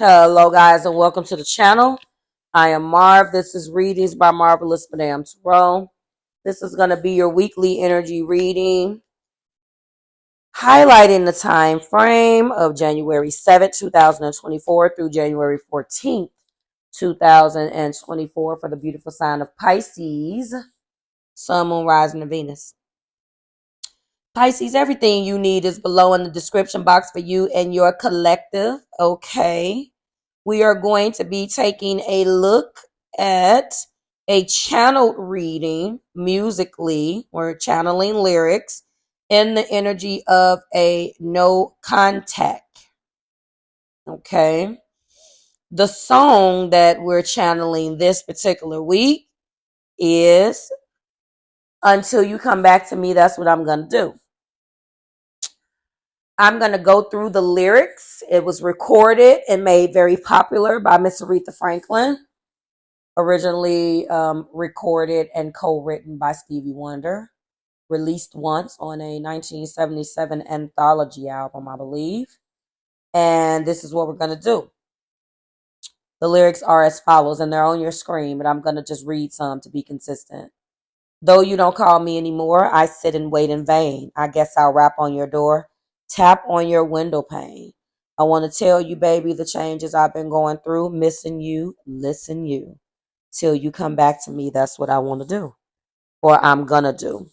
Hello guys and welcome to the channel. I am Marv. This is Readings by Marvelous Madame Tarot. This is going to be your weekly energy reading, highlighting the time frame of January 7th, 2024 through January 14th, 2024 for the beautiful sign of Pisces, Sun, Moon, Rising, and Venus. Pisces, everything you need is below in the description box for you and your collective. Okay. We are going to be taking a look at a channeled reading musically. We're channeling lyrics in the energy of a no contact. Okay. The song that we're channeling this particular week is Until You Come Back to Me. That's what I'm going to do. I'm going to go through the lyrics. It was recorded and made very popular by Miss Aretha Franklin. Originally recorded and co-written by Stevie Wonder. Released once on a 1977 anthology album, I believe. And this is what we're going to do. The lyrics are as follows, and they're on your screen, but I'm going to just read some to be consistent. Though you don't call me anymore, I sit and wait in vain. I guess I'll rap on your door. Tap on your window pane. I want to tell you, baby, the changes I've been going through. Missing you, listen you. Till you come back to me, that's what I want to do. Or I'm going to do.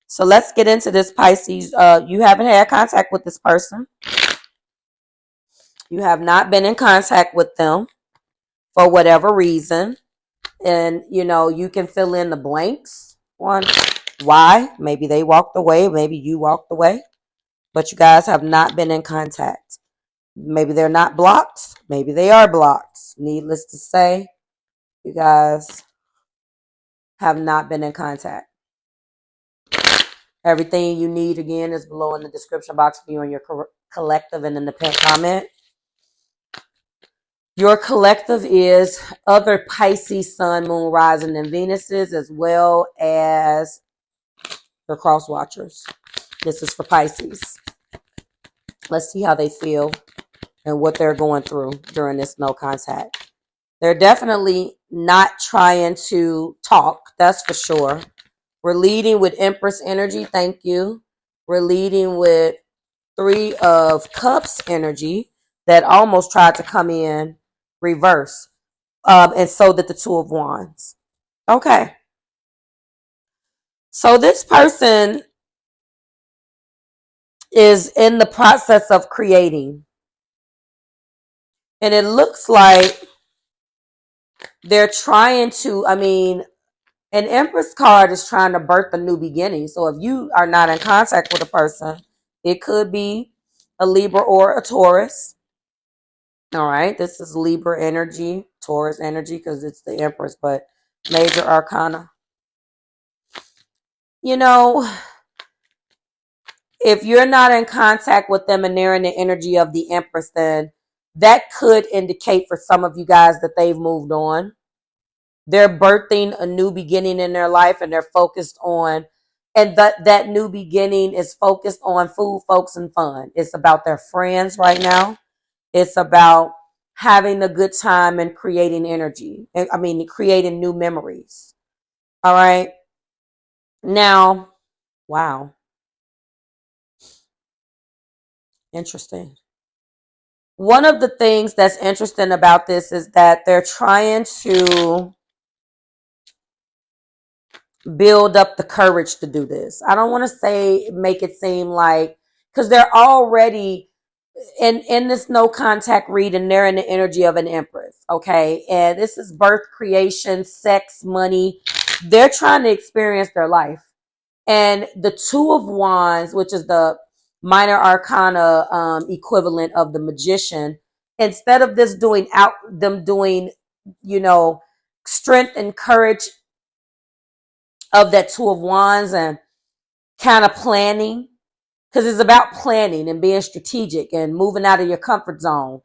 So let's get into this, Pisces. You haven't had contact with this person. You have not been in contact with them for whatever reason. And, you know, you can fill in the blanks on why. Maybe they walked away. Maybe you walked away. But you guys have not been in contact. Maybe they're not blocked. Maybe they are blocked. Needless to say, you guys have not been in contact. Everything you need, again, is below in the description box for you and your collective and in the pinned comment. Your collective is other Pisces, Sun, Moon, Rising, and Venuses, as well as your cross watchers. This is for Pisces. Let's see how they feel and what they're going through during this no contact. They're definitely not trying to talk, that's for sure. We're leading with Empress energy, thank you. We're leading with Three of Cups energy that almost tried to come in reverse. And so did the Two of Wands. Okay. So this person is in the process of creating. And it looks like they're trying to, an Empress card is trying to birth a new beginning. So if you are not in contact with a person, it could be a Libra or a Taurus. All right. This is Libra energy, Taurus energy, because it's the Empress, but major arcana. You know, if you're not in contact with them and they're in the energy of the Empress, then that could indicate for some of you guys that they've moved on. They're birthing a new beginning in their life, and they're focused on, and that new beginning is focused on food, folks, and fun. It's about their friends right now. It's about having a good time and creating energy. Creating new memories. All right. Now, wow. Interesting. One of the things that's interesting about this is that they're trying to build up the courage to do this. I don't want to say make it seem like, because they're already in this no contact reading, they're in the energy of an Empress. Okay. And this is birth, creation, sex, money. They're trying to experience their life. And the Two of Wands, which is the minor arcana equivalent of the Magician, instead of this doing strength and courage of that Two of Wands and kind of planning, because it's about planning and being strategic and moving out of your comfort zone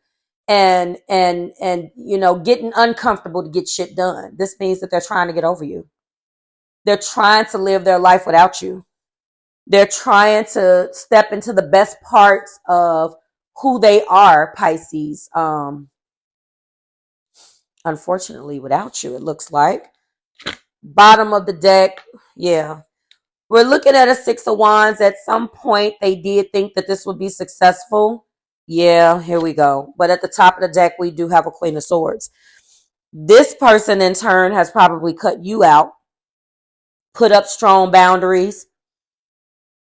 and getting uncomfortable to get shit done. This means that they're trying to get over you. They're trying to live their life without you. They're trying to step into the best parts of who they are, Pisces. unfortunately, without you, it looks like. Bottom of the deck, yeah. We're looking at a Six of Wands. At some point, they did think that this would be successful. Yeah, here we go. But at the top of the deck, we do have a Queen of Swords. This person, in turn, has probably cut you out, put up strong boundaries.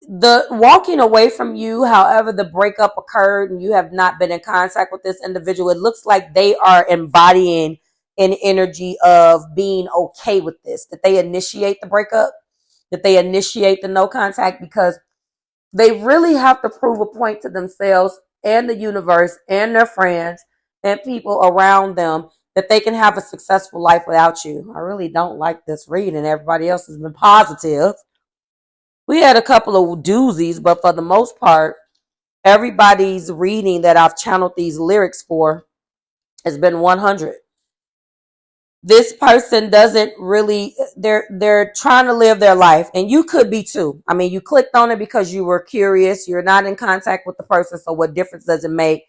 The walking away from you, however, the breakup occurred and you have not been in contact with this individual, it looks like they are embodying an energy of being okay with this, that they initiate the breakup, that they initiate the no contact, because they really have to prove a point to themselves and the universe and their friends and people around them that they can have a successful life without you. I really don't like this reading. Everybody else has been positive. We had a couple of doozies, but for the most part, everybody's reading that I've channeled these lyrics for has been 100. This person doesn't really, they're trying to live their life, and you could be too. I mean, you clicked on it because you were curious. You're not in contact with the person, so what difference does it make?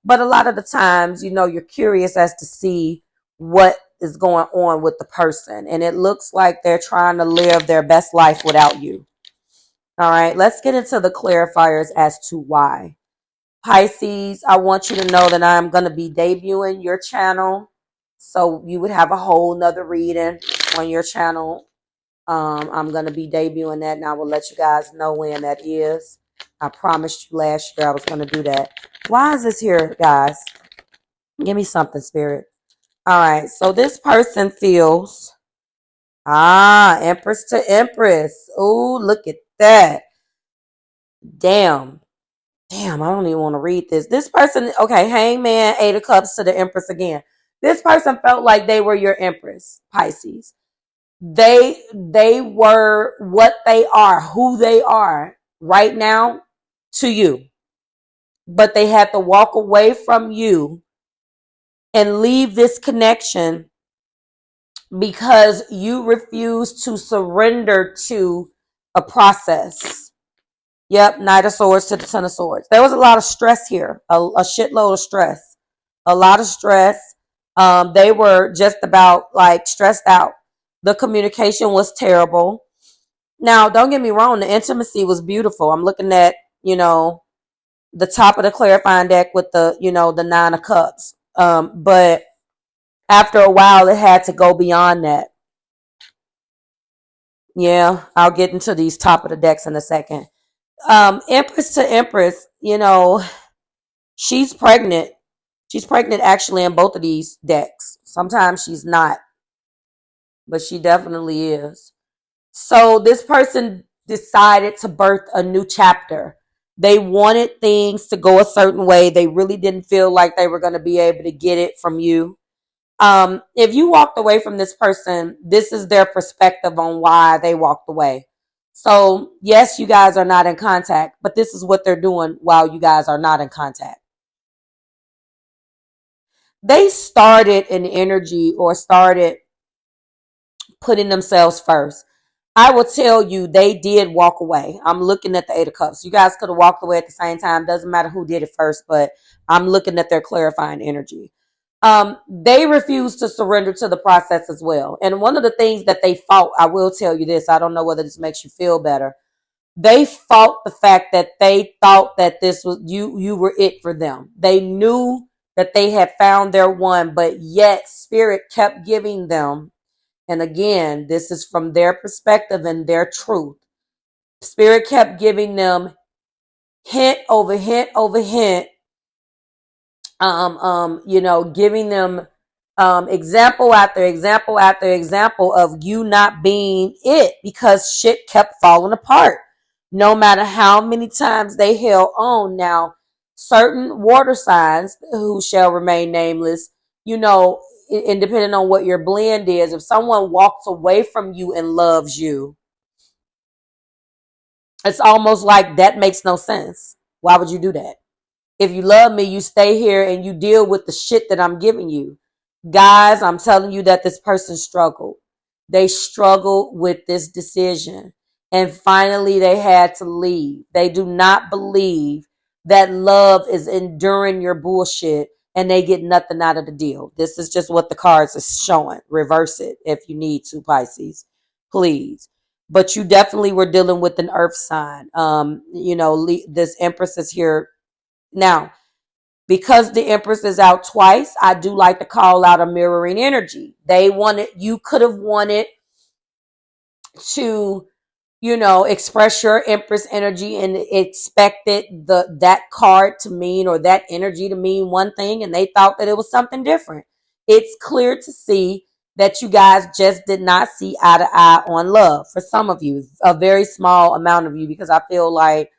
But a lot of the times, you're curious as to see what is going on with the person, and it looks like they're trying to live their best life without you. All right, let's get into the clarifiers as to why. Pisces, I want you to know that I'm going to be debuting your channel. So you would have a whole nother reading on your channel. I'm going to be debuting that, and I will let you guys know when that is. I promised you last year I was going to do that. Why is this here, guys? Give me something, Spirit. All right, so this person feels... Empress to Empress. Oh, look at that. Damn, I don't even want to read this. This person, okay, Hangman, Eight of Cups to the Empress again. This person felt like they were your Empress, Pisces. They were what they are, who they are right now to you. But they had to walk away from you and leave this connection because you refused to surrender to a process. Yep, Knight of Swords to the Ten of Swords. There was a lot of stress here, a shitload of stress, a lot of stress. They were just about like stressed out. The communication was terrible. Now, don't get me wrong, the intimacy was beautiful. I'm looking at, the top of the clarifying deck with the, the Nine of Cups. But after a while, it had to go beyond that. Yeah, I'll get into these top of the decks in a second. Empress to Empress, she's pregnant. She's pregnant actually in both of these decks. Sometimes she's not, but she definitely is. So this person decided to birth a new chapter. They wanted things to go a certain way. They really didn't feel like they were going to be able to get it from you. If you walked away from this person, this is their perspective on why they walked away. So yes, you guys are not in contact, but this is what they're doing while you guys are not in contact. They started an energy or started putting themselves first. I will tell you, they did walk away. I'm looking at the Eight of Cups. You guys could have walked away at the same time. Doesn't matter who did it first, but I'm looking at their clarifying energy. They refused to surrender to the process as well. And one of the things that they fought, I will tell you this, I don't know whether this makes you feel better. They fought the fact that they thought that this was you were it for them. They knew that they had found their one, but yet Spirit kept giving them. And again, this is from their perspective and their truth. Spirit kept giving them hint over hint over hint. Giving them example after example after example of you not being it, because shit kept falling apart. No matter how many times they held on. Now, certain water signs who shall remain nameless, and depending on what your blend is, if someone walks away from you and loves you, it's almost like that makes no sense. Why would you do that? If you love me, you stay here and you deal with the shit that I'm giving you. Guys, I'm telling you that this person struggled. They struggled with this decision. And finally, they had to leave. They do not believe that love is enduring your bullshit. and they get nothing out of the deal. This is just what the cards is showing. Reverse it if you need to, Pisces, please. But you definitely were dealing with an earth sign. This Empress is here now. Because the Empress is out twice, I do like to call out a mirroring energy. You could have wanted to, express your Empress energy and expected that card to mean, or that energy to mean one thing, and they thought that it was something different. It's clear to see that you guys just did not see eye to eye on love. For some of you, a very small amount of you, because I feel like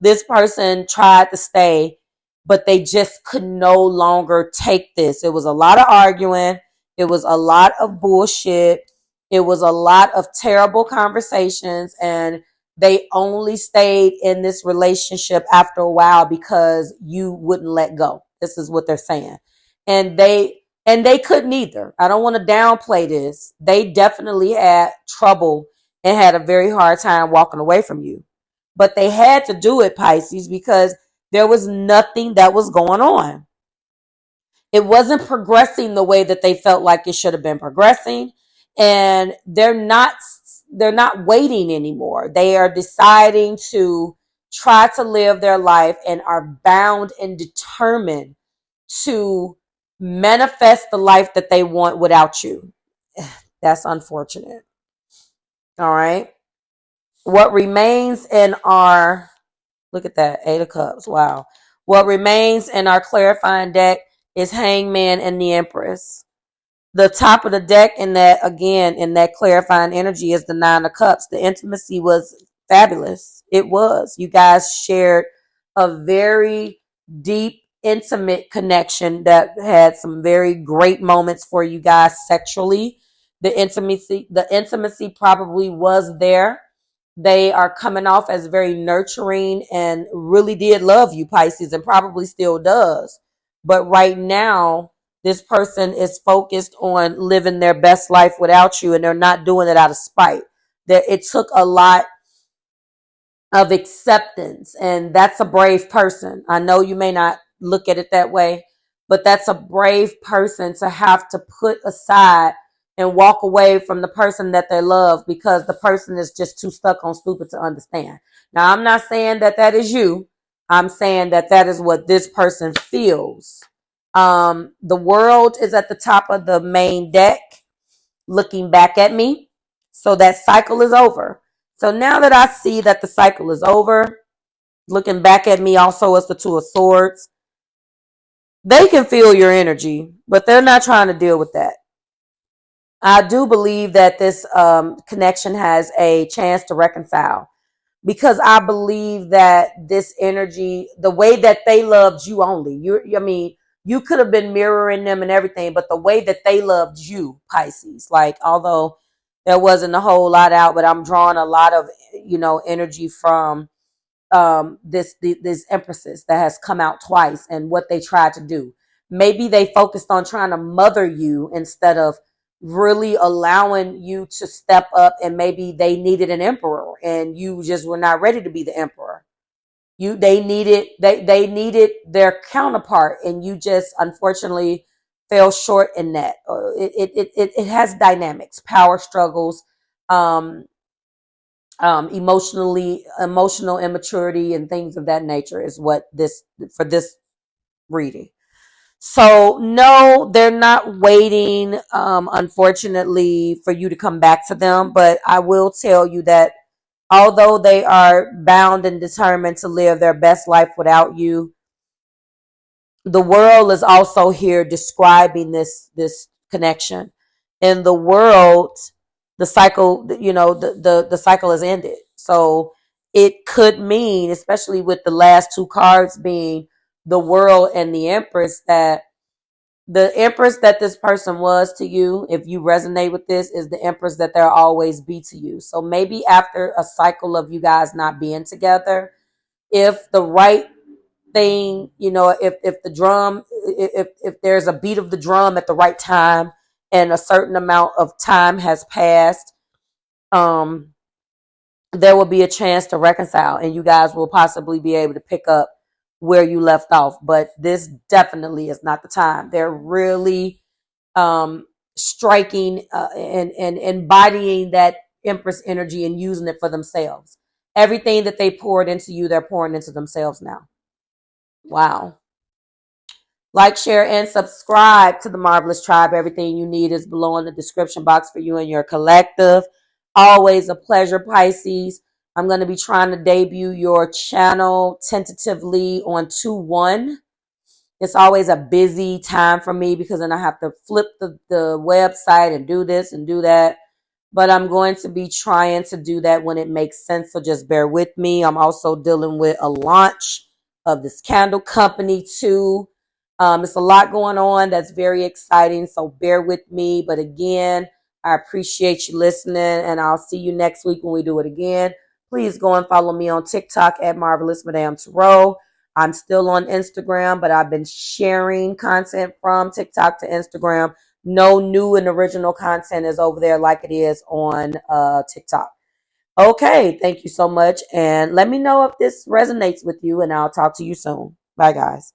this person tried to stay, but they just could no longer take this. It was a lot of arguing. It was a lot of bullshit. It was a lot of terrible conversations, and they only stayed in this relationship after a while because you wouldn't let go. This is what they're saying. And they couldn't either. I don't want to downplay this. They definitely had trouble and had a very hard time walking away from you. But they had to do it, Pisces, because there was nothing that was going on. It wasn't progressing the way that they felt like it should have been progressing. And they're not waiting anymore. They are deciding to try to live their life and are bound and determined to manifest the life that they want without you. That's unfortunate. All right. What remains in our, look at that, 8 of Cups. Wow. What remains in our clarifying deck is Hangman and the Empress. The top of the deck in that clarifying energy is the 9 of Cups. The intimacy was fabulous. It was. You guys shared a very deep, intimate connection that had some very great moments for you guys sexually. The intimacy probably was there. They are coming off as very nurturing and really did love you, Pisces, and probably still does. But right now, this person is focused on living their best life without you, and they're not doing it out of spite. It took a lot of acceptance, and that's a brave person. I know you may not look at it that way, but that's a brave person to have to put aside and walk away from the person that they love because the person is just too stuck on stupid to understand. Now, I'm not saying that that is you. I'm saying that that is what this person feels. The world is at the top of the main deck looking back at me. So that cycle is over. So now that I see that the cycle is over, looking back at me also as the 2 of Swords, they can feel your energy, but they're not trying to deal with that. I do believe that this connection has a chance to reconcile, because I believe that this energy, the way that they loved you only, you could have been mirroring them and everything, but the way that they loved you, Pisces, like, although there wasn't a whole lot out, but I'm drawing a lot of, energy from this Empresses that has come out twice and what they tried to do. Maybe they focused on trying to mother you instead of really allowing you to step up, and maybe they needed an emperor and you just were not ready to be the emperor. They needed their counterpart, and you just unfortunately fell short in that. It has dynamics, power struggles, emotional immaturity, and things of that nature is what for this reading. So no, they're not waiting, unfortunately, for you to come back to them. But I will tell you that although they are bound and determined to live their best life without you, the world is also here describing this connection. In the world, the cycle, the cycle has ended. So it could mean, especially with the last 2 cards being the World and the Empress, that the Empress that this person was to you, if you resonate with this, is the Empress that they'll always be to you. So maybe after a cycle of you guys not being together, if the right thing, if the drum, if there's a beat of the drum at the right time and a certain amount of time has passed, there will be a chance to reconcile, and you guys will possibly be able to pick up where you left off. But this definitely is not the time. They're really striking and embodying that Empress energy and using it for themselves. Everything that they poured into you, they're pouring into themselves now. Wow. Like, share, and subscribe to the Marvelous Tribe. Everything you need is below in the description box for you and your collective. Always a pleasure, Pisces. I'm going to be trying to debut your channel tentatively on 2/1. It's always a busy time for me because then I have to flip the website and do this and do that. But I'm going to be trying to do that when it makes sense. So just bear with me. I'm also dealing with a launch of this candle company too. It's a lot going on that's very exciting. So bear with me. But again, I appreciate you listening, and I'll see you next week when we do it again. Please go and follow me on TikTok at Marvelous Madame Tarot. I'm still on Instagram, but I've been sharing content from TikTok to Instagram. No new and original content is over there like it is on TikTok. Okay, thank you so much. And let me know if this resonates with you, and I'll talk to you soon. Bye, guys.